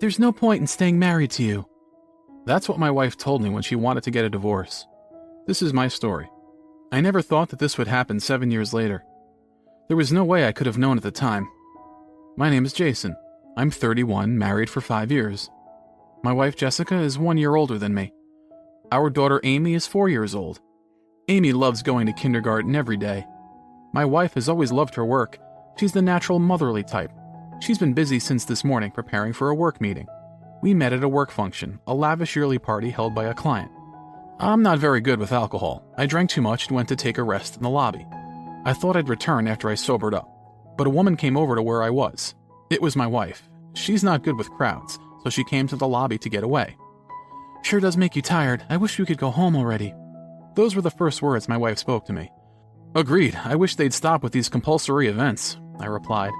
There's no point in staying married to you." That's what my wife told me when she wanted to get a divorce. This is my story. I never thought that this would happen 7 years later. There was no way I could have known at the time. My name is Jason. I'm 31, married for 5 years. My wife Jessica is 1 year older than me. Our daughter Amy is 4 years old. Amy loves going to kindergarten every day. My wife has always loved her work. She's the natural motherly type. She's been busy since this morning preparing for a work meeting. We met at a work function, a lavish yearly party held by a client. I'm not very good with alcohol. I drank too much and went to take a rest in the lobby. I thought I'd return after I sobered up, but a woman came over to where I was. It was my wife. She's not good with crowds, so she came to the lobby to get away. "Sure does make you tired. I wish we could go home already." Those were the first words my wife spoke to me. "Agreed. I wish they'd stop with these compulsory events," I replied.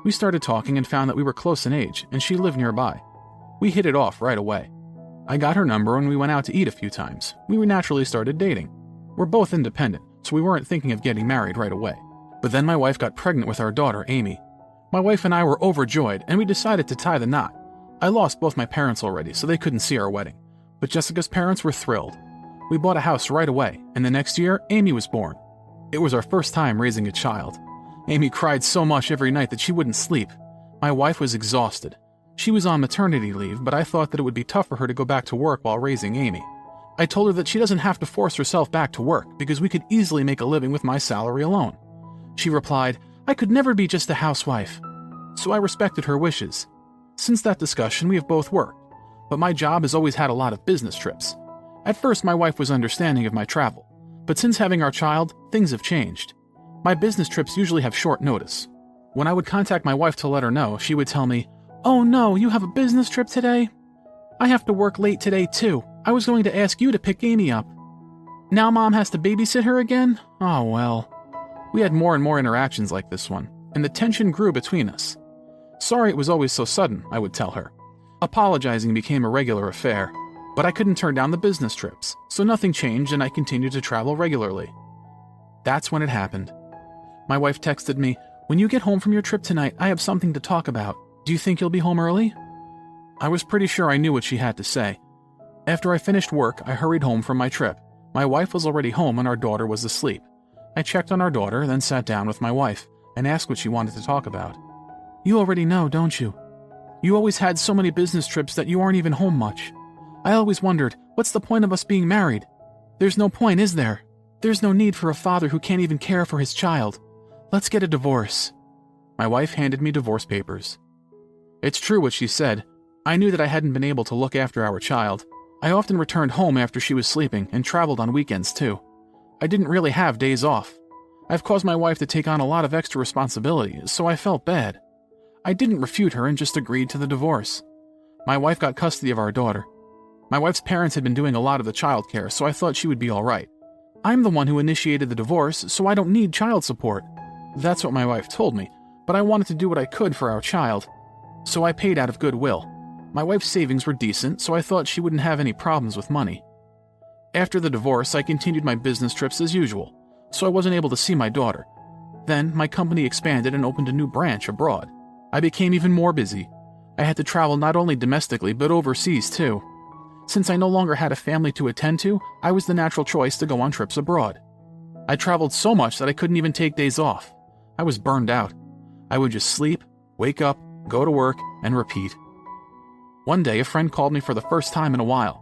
We started talking and found that we were close in age, and she lived nearby. We hit it off right away. I got her number and we went out to eat a few times. We naturally started dating. We're both independent, so we weren't thinking of getting married right away. But then my wife got pregnant with our daughter, Amy. My wife and I were overjoyed, and we decided to tie the knot. I lost both my parents already, so they couldn't see our wedding. But Jessica's parents were thrilled. We bought a house right away, and the next year, Amy was born. It was our first time raising a child. Amy cried so much every night that she wouldn't sleep. My wife was exhausted. She was on maternity leave, but I thought that it would be tough for her to go back to work while raising Amy. I told her that she doesn't have to force herself back to work because we could easily make a living with my salary alone. She replied, "I could never be just a housewife." So I respected her wishes. Since that discussion, we have both worked, but my job has always had a lot of business trips. At first, my wife was understanding of my travel, but since having our child, things have changed. My business trips usually have short notice. When I would contact my wife to let her know, she would tell me, "Oh no, you have a business trip today? I have to work late today too. I was going to ask you to pick Amy up. Now Mom has to babysit her again? Oh well." We had more and more interactions like this one, and the tension grew between us. Sorry it was always so sudden, I would tell her. Apologizing became a regular affair, but I couldn't turn down the business trips, so nothing changed and I continued to travel regularly. That's when it happened. My wife texted me, "When you get home from your trip tonight, I have something to talk about. Do you think you'll be home early?" I was pretty sure I knew what she had to say. After I finished work, I hurried home from my trip. My wife was already home and our daughter was asleep. I checked on our daughter, then sat down with my wife and asked what she wanted to talk about. "You already know, don't you? You always had so many business trips that you aren't even home much. I always wondered, what's the point of us being married? There's no point, is there? There's no need for a father who can't even care for his child. Let's get a divorce." My wife handed me divorce papers. It's true what she said. I knew that I hadn't been able to look after our child. I often returned home after she was sleeping and traveled on weekends too. I didn't really have days off. I've caused my wife to take on a lot of extra responsibility, so I felt bad. I didn't refute her and just agreed to the divorce. My wife got custody of our daughter. My wife's parents had been doing a lot of the childcare, so I thought she would be all right. I'm the one who initiated the divorce, so I don't need child support. That's what my wife told me, but I wanted to do what I could for our child. So I paid out of goodwill. My wife's savings were decent, so I thought she wouldn't have any problems with money. After the divorce, I continued my business trips as usual, so I wasn't able to see my daughter. Then, my company expanded and opened a new branch abroad. I became even more busy. I had to travel not only domestically, but overseas too. Since I no longer had a family to attend to, I was the natural choice to go on trips abroad. I traveled so much that I couldn't even take days off. I was burned out. I would just sleep, wake up, go to work, and repeat. One day, a friend called me for the first time in a while.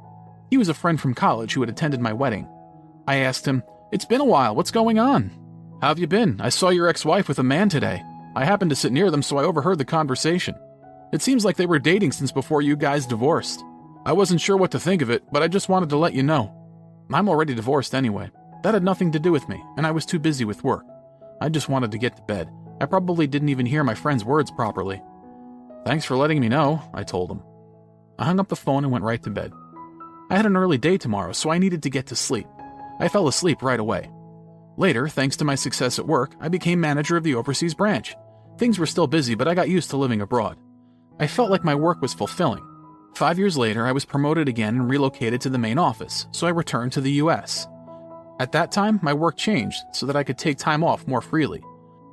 He was a friend from college who had attended my wedding. I asked him, "It's been a while, what's going on? How have you been? I saw your ex-wife with a man today. I happened to sit near them, so I overheard the conversation. It seems like they were dating since before you guys divorced. I wasn't sure what to think of it, but I just wanted to let you know. I'm already divorced anyway. That had nothing to do with me, and I was too busy with work. I just wanted to get to bed. I probably didn't even hear my friend's words properly." "Thanks for letting me know," I told him. I hung up the phone and went right to bed. I had an early day tomorrow, so I needed to get to sleep. I fell asleep right away. Later, thanks to my success at work, I became manager of the overseas branch. Things were still busy, but I got used to living abroad. I felt like my work was fulfilling. 5 years later, I was promoted again and relocated to the main office, so I returned to the US. At that time, my work changed so that I could take time off more freely.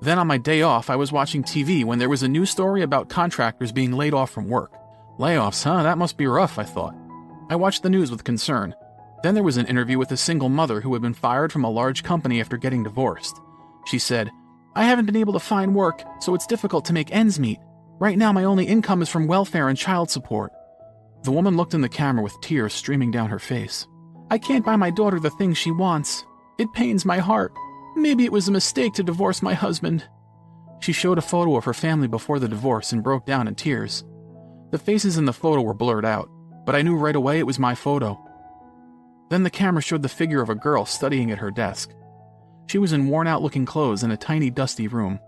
Then on my day off, I was watching TV when there was a news story about contractors being laid off from work. Layoffs, huh? That must be rough, I thought. I watched the news with concern. Then there was an interview with a single mother who had been fired from a large company after getting divorced. She said, "I haven't been able to find work, so it's difficult to make ends meet. Right now my only income is from welfare and child support." The woman looked in the camera with tears streaming down her face. "I can't buy my daughter the things she wants. It pains my heart. Maybe it was a mistake to divorce my husband." She showed a photo of her family before the divorce and broke down in tears. The faces in the photo were blurred out, but I knew right away it was my photo. Then the camera showed the figure of a girl studying at her desk. She was in worn-out-looking clothes in a tiny, dusty room.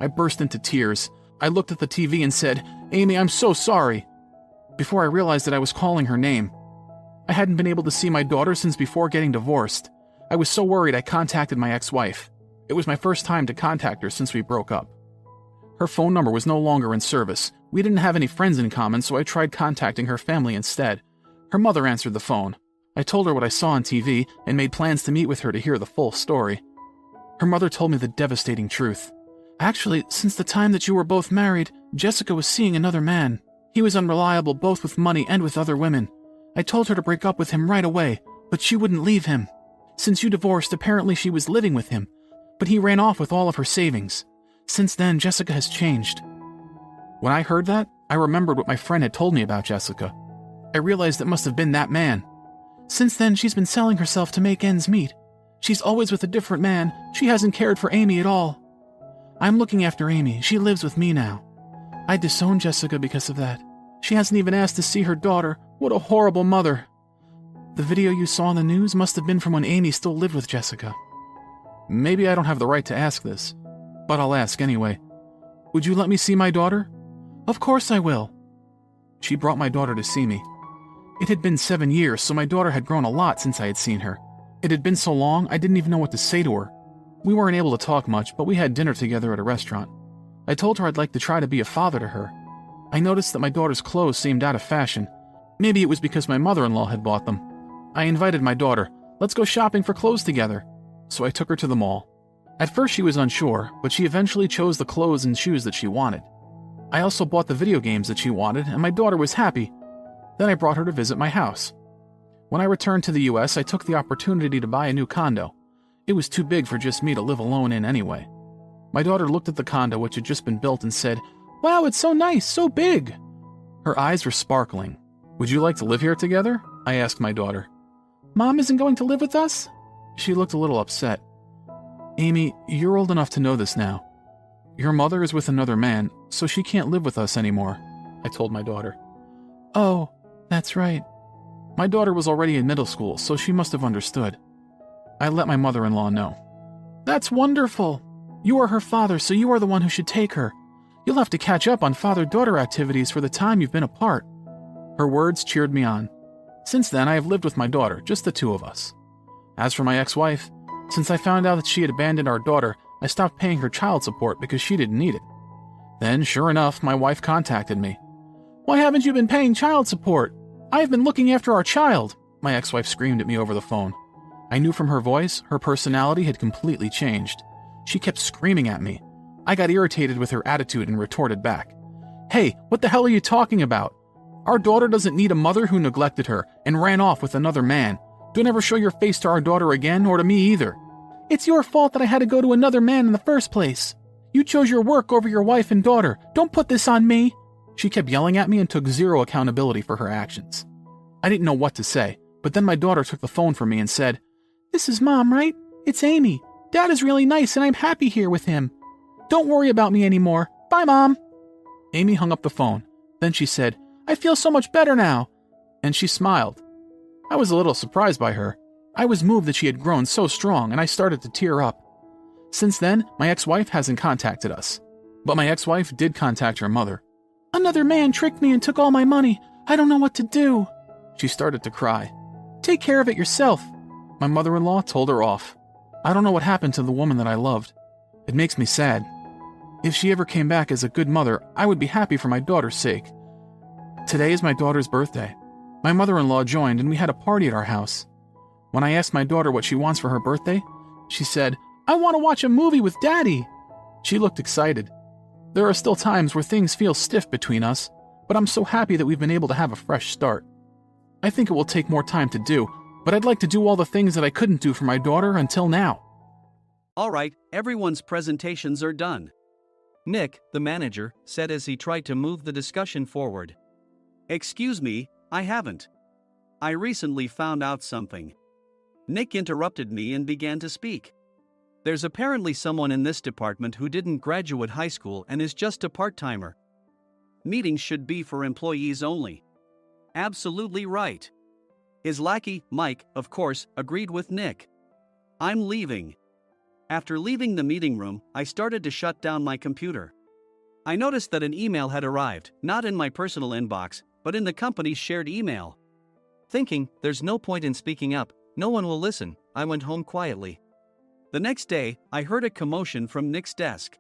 I burst into tears. I looked at the TV and said, "Amy, I'm so sorry," before I realized that I was calling her name. I hadn't been able to see my daughter since before getting divorced. I was so worried I contacted my ex-wife. It was my first time to contact her since we broke up. Her phone number was no longer in service. We didn't have any friends in common, so I tried contacting her family instead. Her mother answered the phone. I told her what I saw on TV and made plans to meet with her to hear the full story. Her mother told me the devastating truth. "Actually, since the time that you were both married, Jessica was seeing another man. He was unreliable both with money and with other women. I told her to break up with him right away, but she wouldn't leave him. Since you divorced, apparently she was living with him, but he ran off with all of her savings. Since then, Jessica has changed." When I heard that, I remembered what my friend had told me about Jessica. I realized it must have been that man. "Since then, she's been selling herself to make ends meet. She's always with a different man. She hasn't cared for Amy at all. I'm looking after Amy. She lives with me now. I disowned Jessica because of that. She hasn't even asked to see her daughter. What a horrible mother. The video you saw on the news must have been from when Amy still lived with Jessica." Maybe I don't have the right to ask this, but I'll ask anyway. "Would you let me see my daughter?" "Of course I will." She brought my daughter to see me. It had been 7 years, so my daughter had grown a lot since I had seen her. It had been so long, I didn't even know what to say to her. We weren't able to talk much, but we had dinner together at a restaurant. I told her I'd like to try to be a father to her. I noticed that my daughter's clothes seemed out of fashion. Maybe it was because my mother-in-law had bought them. I invited my daughter. "Let's go shopping for clothes together." So I took her to the mall. At first she was unsure, but she eventually chose the clothes and shoes that she wanted. I also bought the video games that she wanted, and my daughter was happy. Then I brought her to visit my house. When I returned to the US, I took the opportunity to buy a new condo. It was too big for just me to live alone in anyway. My daughter looked at the condo which had just been built and said, "Wow, it's so nice, so big." Her eyes were sparkling. "Would you like to live here together?" I asked my daughter. "Mom isn't going to live with us?" She looked a little upset. "Amy, you're old enough to know this now. Your mother is with another man, so she can't live with us anymore," I told my daughter. "Oh, that's right." My daughter was already in middle school, so she must have understood. I let my mother-in-law know. "That's wonderful. You are her father, so you are the one who should take her. You'll have to catch up on father-daughter activities for the time you've been apart." Her words cheered me on. Since then, I have lived with my daughter, just the two of us. As for my ex-wife, since I found out that she had abandoned our daughter, I stopped paying her child support because she didn't need it. Then, sure enough, my wife contacted me. "Why haven't you been paying child support? I have been looking after our child," my ex-wife screamed at me over the phone. I knew from her voice, her personality had completely changed. She kept screaming at me. I got irritated with her attitude and retorted back. "Hey, what the hell are you talking about? Our daughter doesn't need a mother who neglected her and ran off with another man. Don't ever show your face to our daughter again, or to me either. It's your fault that I had to go to another man in the first place. You chose your work over your wife and daughter. Don't put this on me." She kept yelling at me and took zero accountability for her actions. I didn't know what to say, but then my daughter took the phone from me and said, "This is Mom, right? It's Amy. Dad is really nice and I'm happy here with him. Don't worry about me anymore. Bye, Mom." Amy hung up the phone. Then she said, "I feel so much better now." And she smiled. I was a little surprised by her. I was moved that she had grown so strong, and I started to tear up. Since then, my ex-wife hasn't contacted us. But my ex-wife did contact her mother. "Another man tricked me and took all my money. I don't know what to do." She started to cry. "Take care of it yourself." My mother-in-law told her off. I don't know what happened to the woman that I loved. It makes me sad. If she ever came back as a good mother, I would be happy for my daughter's sake. Today is my daughter's birthday. My mother-in-law joined and we had a party at our house. When I asked my daughter what she wants for her birthday, she said, "I want to watch a movie with Daddy." She looked excited. There are still times where things feel stiff between us, but I'm so happy that we've been able to have a fresh start. I think it will take more time to do, but I'd like to do all the things that I couldn't do for my daughter until now. All right, everyone's presentations are done, Nick, the manager, said as he tried to move the discussion forward. Excuse me, I haven't. I recently found out something. Nick interrupted me and began to speak. There's apparently someone in this department who didn't graduate high school and is just a part-timer. Meetings should be for employees only. Absolutely right. His lackey, Mike, of course, agreed with Nick. I'm leaving. After leaving the meeting room, I started to shut down my computer. I noticed that an email had arrived, not in my personal inbox, but in the company's shared email. Thinking, there's no point in speaking up, no one will listen, I went home quietly. The next day, I heard a commotion from Nick's desk.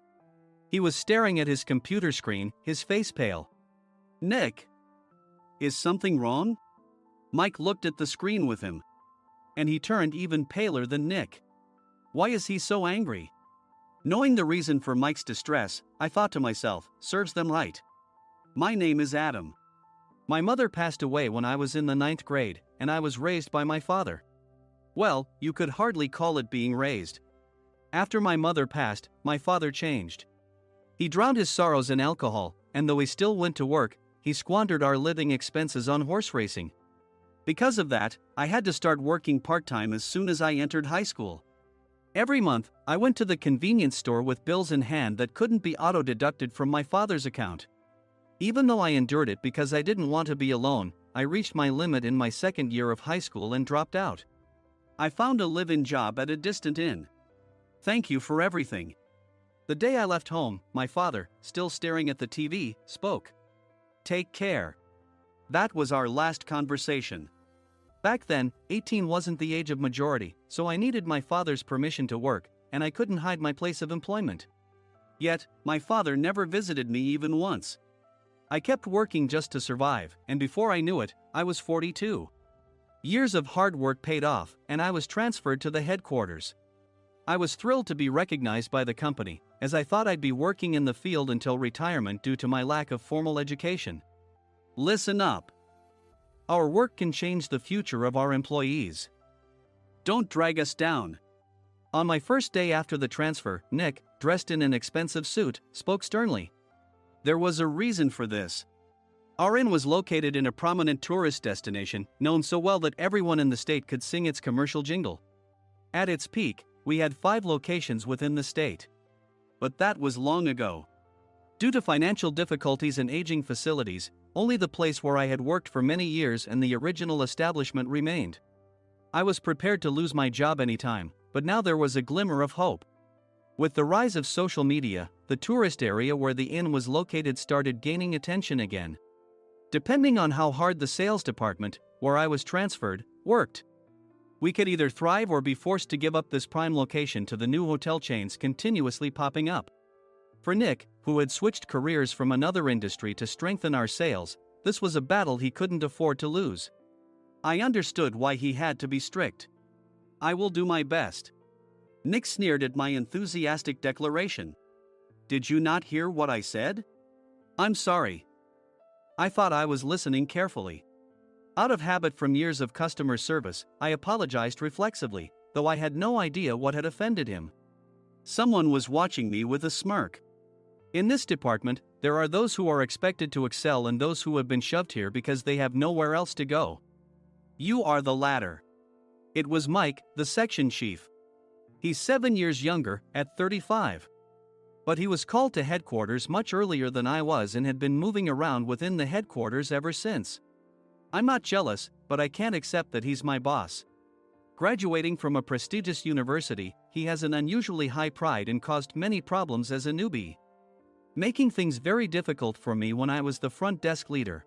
He was staring at his computer screen, his face pale. Nick? Is something wrong? Mike looked at the screen with him. And he turned even paler than Nick. Why is he so angry? Knowing the reason for Mike's distress, I thought to myself, serves them right. My name is Adam. My mother passed away when I was in the 9th grade, and I was raised by my father. Well, you could hardly call it being raised. After my mother passed, my father changed. He drowned his sorrows in alcohol, and though he still went to work, he squandered our living expenses on horse racing. Because of that, I had to start working part-time as soon as I entered high school. Every month, I went to the convenience store with bills in hand that couldn't be auto-deducted from my father's account. Even though I endured it because I didn't want to be alone, I reached my limit in my second year of high school and dropped out. I found a live-in job at a distant inn. Thank you for everything. The day I left home, my father, still staring at the TV, spoke. Take care. That was our last conversation. Back then, 18 wasn't the age of majority, so I needed my father's permission to work, and I couldn't hide my place of employment. Yet, my father never visited me even once. I kept working just to survive, and before I knew it, I was 42. Years of hard work paid off, and I was transferred to the headquarters. I was thrilled to be recognized by the company, as I thought I'd be working in the field until retirement due to my lack of formal education. Listen up. Our work can change the future of our employees. Don't drag us down. On my first day after the transfer, Nick, dressed in an expensive suit, spoke sternly. There was a reason for this. Our inn was located in a prominent tourist destination, known so well that everyone in the state could sing its commercial jingle. At its peak, we had 5 locations within the state. But that was long ago. Due to financial difficulties and aging facilities, only the place where I had worked for many years and the original establishment remained. I was prepared to lose my job anytime, but now there was a glimmer of hope. With the rise of social media, the tourist area where the inn was located started gaining attention again. Depending on how hard the sales department, where I was transferred, worked, we could either thrive or be forced to give up this prime location to the new hotel chains continuously popping up. For Nick, who had switched careers from another industry to strengthen our sales, this was a battle he couldn't afford to lose. I understood why he had to be strict. I will do my best. Nick sneered at my enthusiastic declaration. Did you not hear what I said? I'm sorry. I thought I was listening carefully. Out of habit from years of customer service, I apologized reflexively, though I had no idea what had offended him. Someone was watching me with a smirk. In this department, there are those who are expected to excel and those who have been shoved here because they have nowhere else to go. You are the latter. It was Mike, the section chief. He's 7 years younger, at 35. But he was called to headquarters much earlier than I was and had been moving around within the headquarters ever since. I'm not jealous, but I can't accept that he's my boss. Graduating from a prestigious university, he has an unusually high pride and caused many problems as a newbie, making things very difficult for me when I was the front desk leader.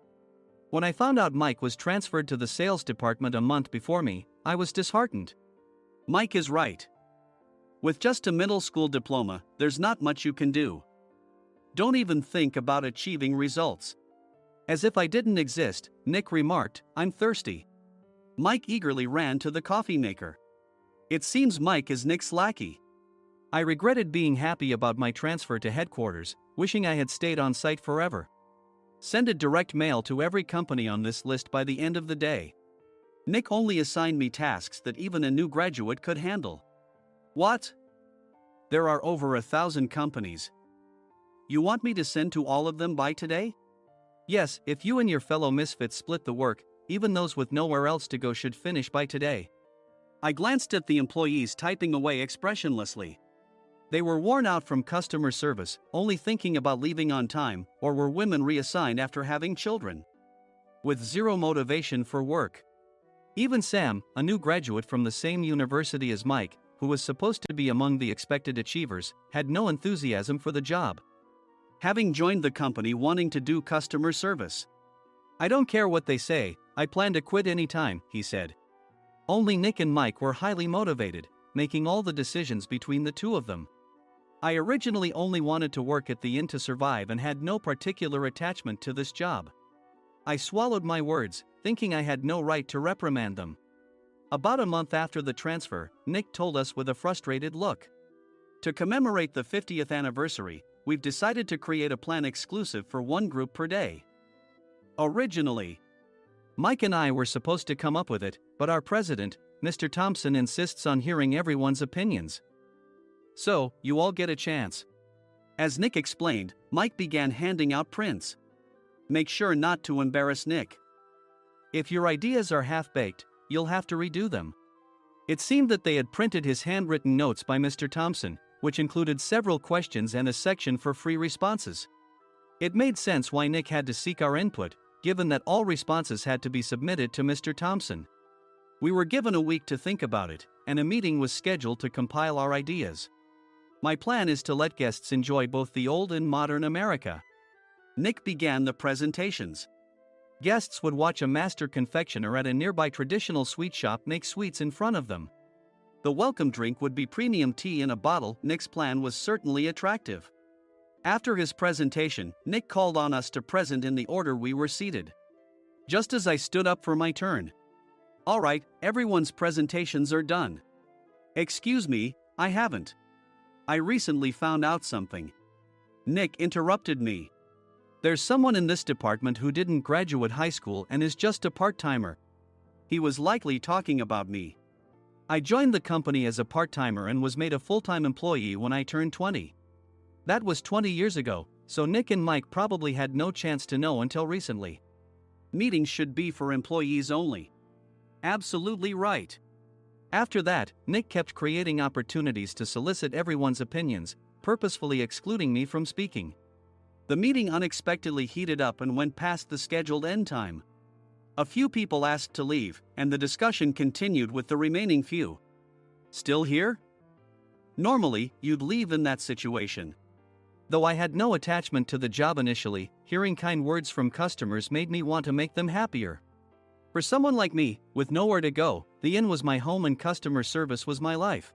When I found out Mike was transferred to the sales department a month before me, I was disheartened. Mike is right. With just a middle school diploma, there's not much you can do. Don't even think about achieving results. As if I didn't exist, Nick remarked, I'm thirsty. Mike eagerly ran to the coffee maker. It seems Mike is Nick's lackey. I regretted being happy about my transfer to headquarters, wishing I had stayed on site forever. Send a direct mail to every company on this list by the end of the day. Nick only assigned me tasks that even a new graduate could handle. What? There are over 1,000 companies. You want me to send to all of them by today? Yes, if you and your fellow misfits split the work, even those with nowhere else to go should finish by today. I glanced at the employees typing away expressionlessly. They were worn out from customer service, only thinking about leaving on time, or were women reassigned after having children. With zero motivation for work. Even Sam, a new graduate from the same university as Mike, who was supposed to be among the expected achievers, had no enthusiasm for the job. Having joined the company wanting to do customer service. I don't care what they say, I plan to quit anytime, he said. Only Nick and Mike were highly motivated, making all the decisions between the two of them. I originally only wanted to work at the inn to survive and had no particular attachment to this job. I swallowed my words, thinking I had no right to reprimand them. About a month after the transfer, Nick told us with a frustrated look. To commemorate the 50th anniversary, we've decided to create a plan exclusive for one group per day. Originally, Mike and I were supposed to come up with it, but our president, Mr. Thompson, insists on hearing everyone's opinions. So, you all get a chance. As Nick explained, Mike began handing out prints. Make sure not to embarrass Nick. If your ideas are half-baked, you'll have to redo them. It seemed that they had printed his handwritten notes by Mr. Thompson, which included several questions and a section for free responses. It made sense why Nick had to seek our input, given that all responses had to be submitted to Mr. Thompson. We were given a week to think about it, and a meeting was scheduled to compile our ideas. My plan is to let guests enjoy both the old and modern America. Nick began the presentations. Guests would watch a master confectioner at a nearby traditional sweet shop make sweets in front of them. The welcome drink would be premium tea in a bottle. Nick's plan was certainly attractive. After his presentation, Nick called on us to present in the order we were seated. Just as I stood up for my turn. All right, everyone's presentations are done. Excuse me, I haven't. I recently found out something. Nick interrupted me. There's someone in this department who didn't graduate high school and is just a part-timer. He was likely talking about me. I joined the company as a part-timer and was made a full-time employee when I turned 20. That was 20 years ago, so Nick and Mike probably had no chance to know until recently. Meetings should be for employees only. Absolutely right. After that, Nick kept creating opportunities to solicit everyone's opinions, purposefully excluding me from speaking. The meeting unexpectedly heated up and went past the scheduled end time. A few people asked to leave, and the discussion continued with the remaining few. Still here? Normally, you'd leave in that situation. Though I had no attachment to the job initially, hearing kind words from customers made me want to make them happier. For someone like me, with nowhere to go, the inn was my home and customer service was my life.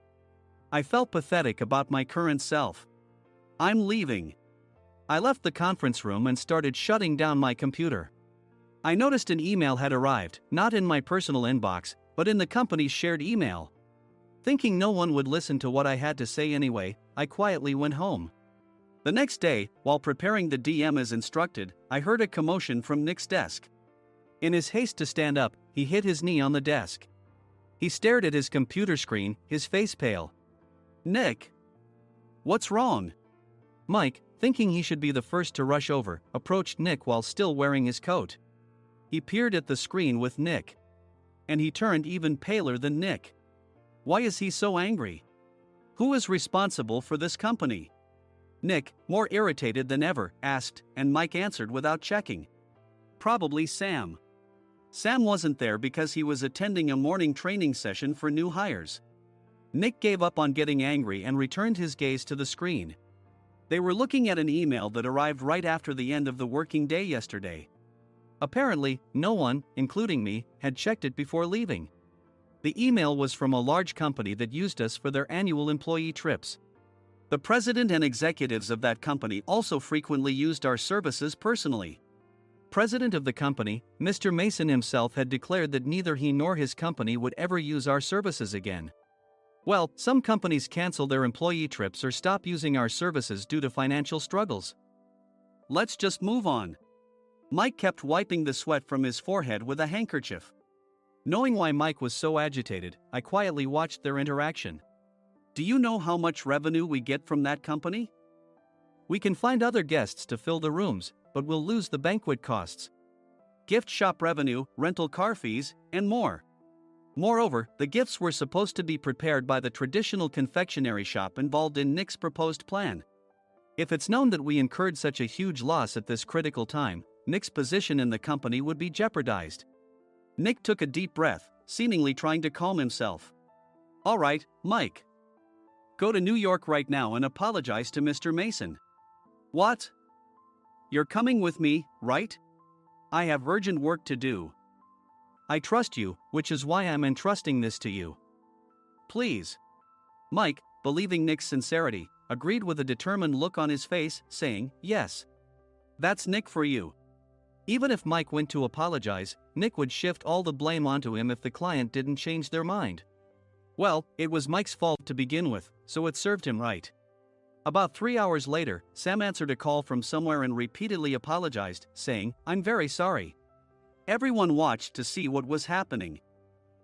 I felt pathetic about my current self. I'm leaving. I left the conference room and started shutting down my computer. I noticed an email had arrived, not in my personal inbox, but in the company's shared email. Thinking no one would listen to what I had to say anyway, I quietly went home. The next day, while preparing the DM as instructed, I heard a commotion from Nick's desk. In his haste to stand up, he hit his knee on the desk. He stared at his computer screen, his face pale. Nick! What's wrong? Mike, thinking he should be the first to rush over, approached Nick while still wearing his coat. He peered at the screen with Nick. And he turned even paler than Nick. Why is he so angry? Who is responsible for this company? Nick, more irritated than ever, asked, and Mike answered without checking. Probably Sam. Sam wasn't there because he was attending a morning training session for new hires. Nick gave up on getting angry and returned his gaze to the screen. They were looking at an email that arrived right after the end of the working day yesterday. Apparently, no one, including me, had checked it before leaving. The email was from a large company that used us for their annual employee trips. The president and executives of that company also frequently used our services personally. President of the company, Mr. Mason himself, had declared that neither he nor his company would ever use our services again. Well, some companies cancel their employee trips or stop using our services due to financial struggles. Let's just move on. Mike kept wiping the sweat from his forehead with a handkerchief. Knowing why Mike was so agitated, I quietly watched their interaction. Do you know how much revenue we get from that company? We can find other guests to fill the rooms, but we'll lose the banquet costs, gift shop revenue, rental car fees, and more. Moreover, the gifts were supposed to be prepared by the traditional confectionery shop involved in Nick's proposed plan. If it's known that we incurred such a huge loss at this critical time, Nick's position in the company would be jeopardized. Nick took a deep breath, seemingly trying to calm himself. All right, Mike. Go to New York right now and apologize to Mr. Mason. What? You're coming with me, right? I have urgent work to do. I trust you, which is why I'm entrusting this to you. Please. Mike, believing Nick's sincerity, agreed with a determined look on his face, saying, yes. That's Nick for you. Even if Mike went to apologize, Nick would shift all the blame onto him if the client didn't change their mind. Well, it was Mike's fault to begin with, so it served him right. About 3 hours later, Sam answered a call from somewhere and repeatedly apologized, saying, I'm very sorry. Everyone watched to see what was happening.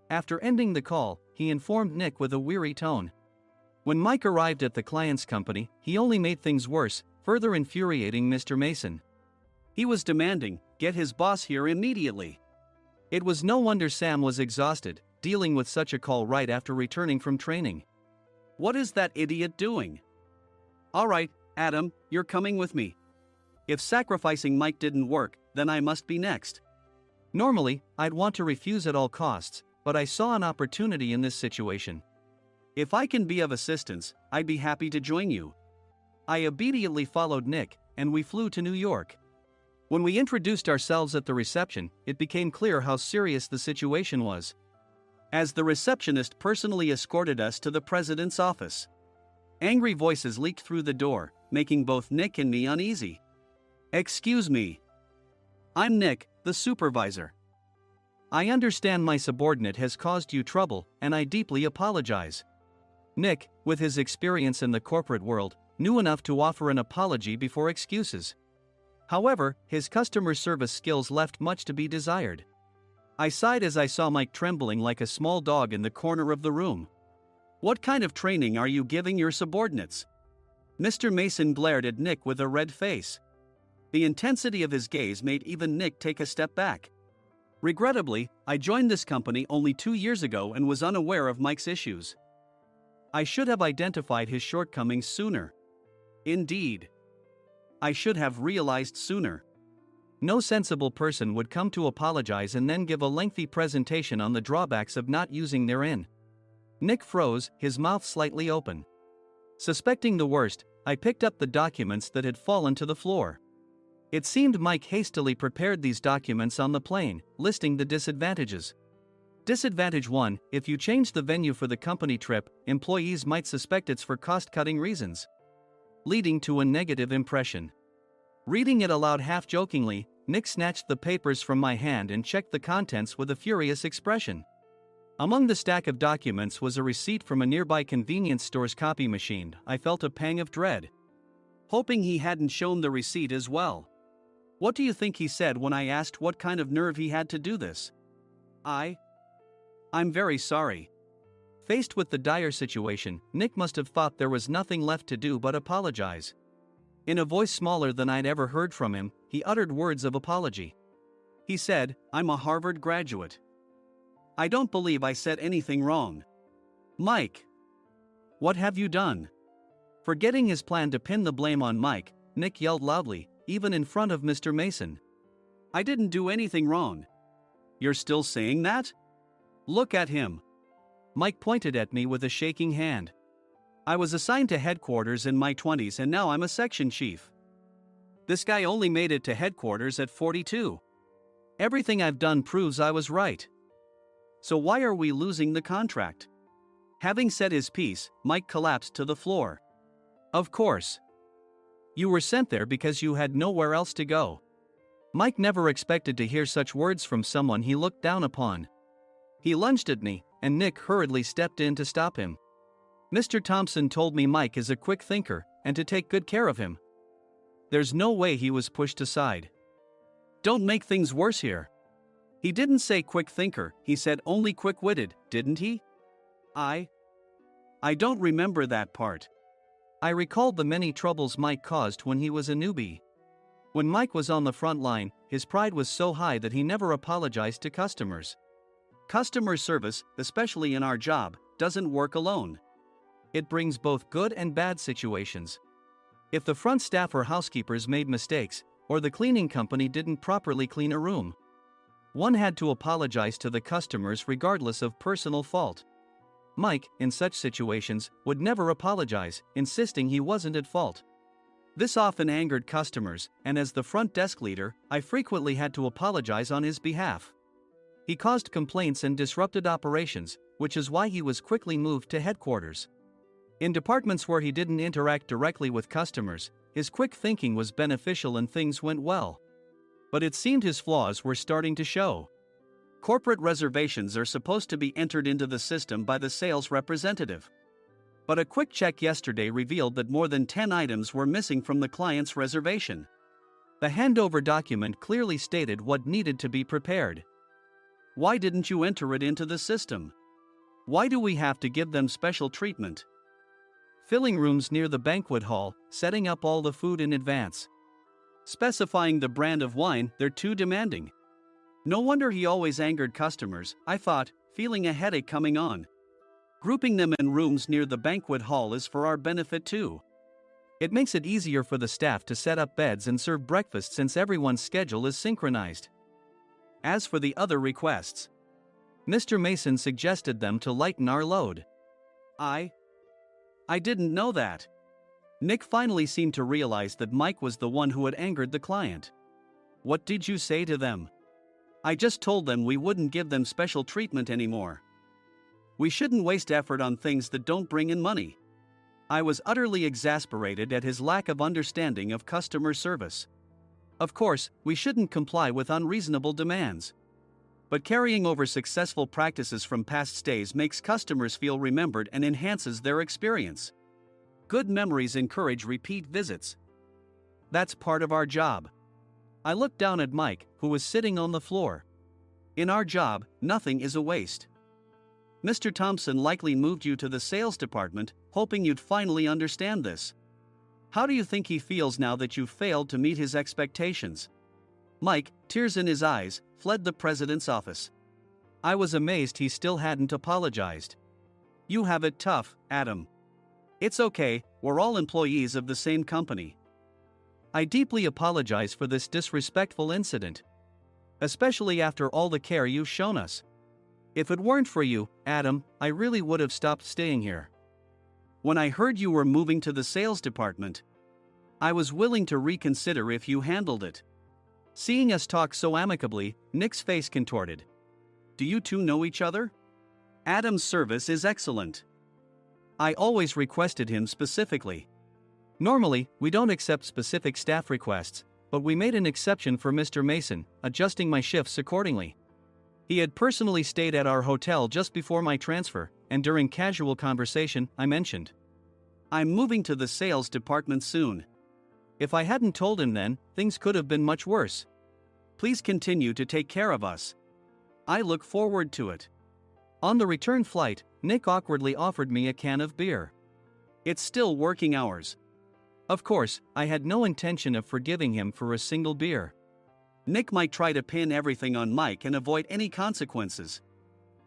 After ending the call, he informed Nick with a weary tone. When Mike arrived at the client's company, he only made things worse, further infuriating Mr. Mason. He was demanding, get his boss here immediately. It was no wonder Sam was exhausted, dealing with such a call right after returning from training. What is that idiot doing? All right, Adam, you're coming with me. If sacrificing Mike didn't work, then I must be next. Normally, I'd want to refuse at all costs, but I saw an opportunity in this situation. If I can be of assistance, I'd be happy to join you. I obediently followed Nick, and we flew to New York. When we introduced ourselves at the reception, it became clear how serious the situation was, as the receptionist personally escorted us to the president's office. Angry voices leaked through the door, making both Nick and me uneasy. Excuse me. I'm Nick, the supervisor. I understand my subordinate has caused you trouble, and I deeply apologize. Nick, with his experience in the corporate world, knew enough to offer an apology before excuses. However, his customer service skills left much to be desired. I sighed as I saw Mike trembling like a small dog in the corner of the room. What kind of training are you giving your subordinates? Mr. Mason glared at Nick with a red face. The intensity of his gaze made even Nick take a step back. Regrettably, I joined this company only 2 years ago and was unaware of Mike's issues. I should have identified his shortcomings sooner. Indeed. I should have realized sooner. No sensible person would come to apologize and then give a lengthy presentation on the drawbacks of not using their in. Nick froze, his mouth slightly open. Suspecting the worst, I picked up the documents that had fallen to the floor. It seemed Mike hastily prepared these documents on the plane, listing the disadvantages. Disadvantage 1: if you change the venue for the company trip, employees might suspect it's for cost-cutting reasons, leading to a negative impression. Reading it aloud half-jokingly, Nick snatched the papers from my hand and checked the contents with a furious expression. Among the stack of documents was a receipt from a nearby convenience store's copy machine. I felt a pang of dread, hoping he hadn't shown the receipt as well. What do you think he said when I asked what kind of nerve he had to do this? I'm very sorry. Faced with the dire situation, Nick must have thought there was nothing left to do but apologize. In a voice smaller than I'd ever heard from him, he uttered words of apology. He said, I'm a Harvard graduate. I don't believe I said anything wrong. Mike, what have you done? Forgetting his plan to pin the blame on Mike, Nick yelled loudly, even in front of Mr. Mason. I didn't do anything wrong. You're still saying that? Look at him. Mike pointed at me with a shaking hand. I was assigned to headquarters in my 20s and now I'm a section chief. This guy only made it to headquarters at 42. Everything I've done proves I was right. So why are we losing the contract? Having said his piece, Mike collapsed to the floor. Of course. You were sent there because you had nowhere else to go. Mike never expected to hear such words from someone he looked down upon. He lunged at me, and Nick hurriedly stepped in to stop him. Mr. Thompson told me Mike is a quick thinker, and to take good care of him. There's no way he was pushed aside. Don't make things worse here. He didn't say quick thinker, he said only quick-witted, didn't he? I don't remember that part. I recalled the many troubles Mike caused when he was a newbie. When Mike was on the front line, his pride was so high that he never apologized to customers. Customer service, especially in our job, doesn't work alone. It brings both good and bad situations. If the front staff or housekeepers made mistakes, or the cleaning company didn't properly clean a room, one had to apologize to the customers regardless of personal fault. Mike, in such situations, would never apologize, insisting he wasn't at fault. This often angered customers, and as the front desk leader, I frequently had to apologize on his behalf. He caused complaints and disrupted operations, which is why he was quickly moved to headquarters. In departments where he didn't interact directly with customers, his quick thinking was beneficial and things went well. But it seemed his flaws were starting to show. Corporate reservations are supposed to be entered into the system by the sales representative. But a quick check yesterday revealed that more than 10 items were missing from the client's reservation. The handover document clearly stated what needed to be prepared. Why didn't you enter it into the system? Why do we have to give them special treatment? Filling rooms near the banquet hall, setting up all the food in advance. Specifying the brand of wine, they're too demanding. No wonder he always angered customers, I thought, feeling a headache coming on. Grouping them in rooms near the banquet hall is for our benefit too. It makes it easier for the staff to set up beds and serve breakfast since everyone's schedule is synchronized. As for the other requests, Mr. Mason suggested them to lighten our load. I didn't know that. Nick finally seemed to realize that Mike was the one who had angered the client. What did you say to them? I just told them we wouldn't give them special treatment anymore. We shouldn't waste effort on things that don't bring in money. I was utterly exasperated at his lack of understanding of customer service. Of course, we shouldn't comply with unreasonable demands. But carrying over successful practices from past stays makes customers feel remembered and enhances their experience. Good memories encourage repeat visits. That's part of our job. I looked down at Mike, who was sitting on the floor. In our job, nothing is a waste. Mr. Thompson likely moved you to the sales department, hoping you'd finally understand this. How do you think he feels now that you've failed to meet his expectations? Mike, tears in his eyes, fled the president's office. I was amazed he still hadn't apologized. You have it tough, Adam. It's okay, we're all employees of the same company. I deeply apologize for this disrespectful incident. Especially after all the care you've shown us. If it weren't for you, Adam, I really would have stopped staying here. When I heard you were moving to the sales department, I was willing to reconsider if you handled it. Seeing us talk so amicably, Nick's face contorted. Do you two know each other? Adam's service is excellent. I always requested him specifically. Normally, we don't accept specific staff requests, but we made an exception for Mr. Mason, adjusting my shifts accordingly. He had personally stayed at our hotel just before my transfer, and during casual conversation, I mentioned, I'm moving to the sales department soon. If I hadn't told him then, things could have been much worse. Please continue to take care of us. I look forward to it. On the return flight, Nick awkwardly offered me a can of beer. It's still working hours. Of course, I had no intention of forgiving him for a single beer. Nick might try to pin everything on Mike and avoid any consequences.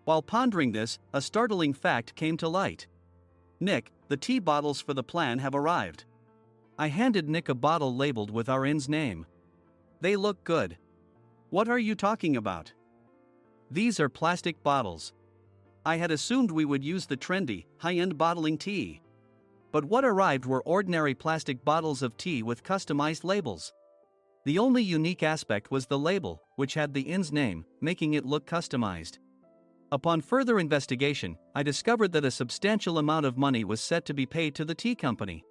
While pondering this, a startling fact came to light. Nick, the tea bottles for the plan have arrived. I handed Nick a bottle labeled with our inn's name. They look good. What are you talking about? These are plastic bottles. I had assumed we would use the trendy, high-end bottling tea. But what arrived were ordinary plastic bottles of tea with customized labels. The only unique aspect was the label, which had the inn's name, making it look customized. Upon further investigation, I discovered that a substantial amount of money was set to be paid to the tea company.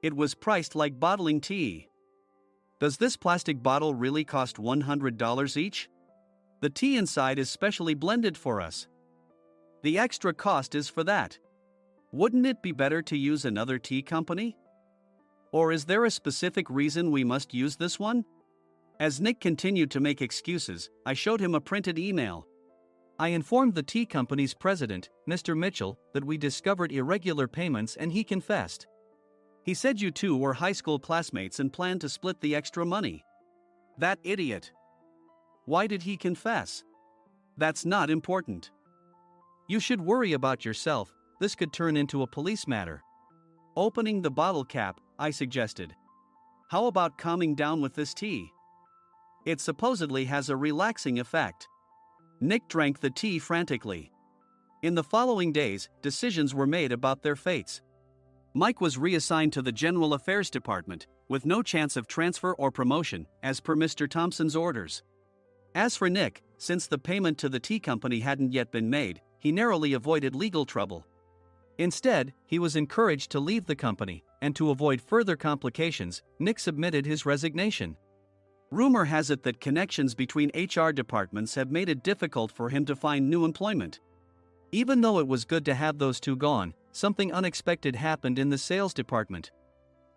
It was priced like bottling tea. Does this plastic bottle really cost $100 each? The tea inside is specially blended for us. The extra cost is for that. Wouldn't it be better to use another tea company? Or is there a specific reason we must use this one? As Nick continued to make excuses, I showed him a printed email. I informed the tea company's president, Mr. Mitchell, that we discovered irregular payments and he confessed. He said you two were high school classmates and planned to split the extra money. That idiot. Why did he confess? That's not important. You should worry about yourself, this could turn into a police matter. Opening the bottle cap, I suggested. How about calming down with this tea? It supposedly has a relaxing effect. Nick drank the tea frantically. In the following days, decisions were made about their fates. Mike was reassigned to the General Affairs Department, with no chance of transfer or promotion, as per Mr. Thompson's orders. As for Nick, since the payment to the tea company hadn't yet been made, he narrowly avoided legal trouble. Instead, he was encouraged to leave the company, and to avoid further complications, Nick submitted his resignation. Rumor has it that connections between HR departments have made it difficult for him to find new employment. Even though it was good to have those two gone, something unexpected happened in the sales department.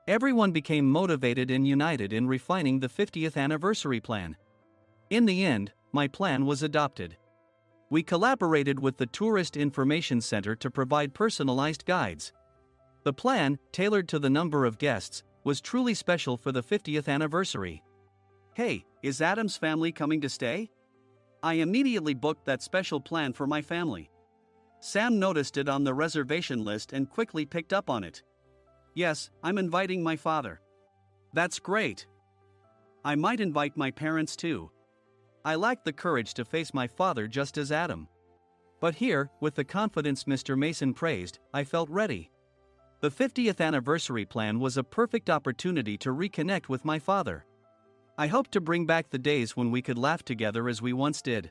Everyone became motivated and united in refining the 50th anniversary plan. In the end, my plan was adopted. We collaborated with the Tourist Information Center to provide personalized guides. The plan, tailored to the number of guests, was truly special for the 50th anniversary. Hey, is Adam's family coming to stay? I immediately booked that special plan for my family. Sam noticed it on the reservation list and quickly picked up on it. Yes, I'm inviting my father. That's great. I might invite my parents too. I lacked the courage to face my father just as Adam. But here, with the confidence Mr. Mason praised, I felt ready. The 50th anniversary plan was a perfect opportunity to reconnect with my father. I hoped to bring back the days when we could laugh together as we once did.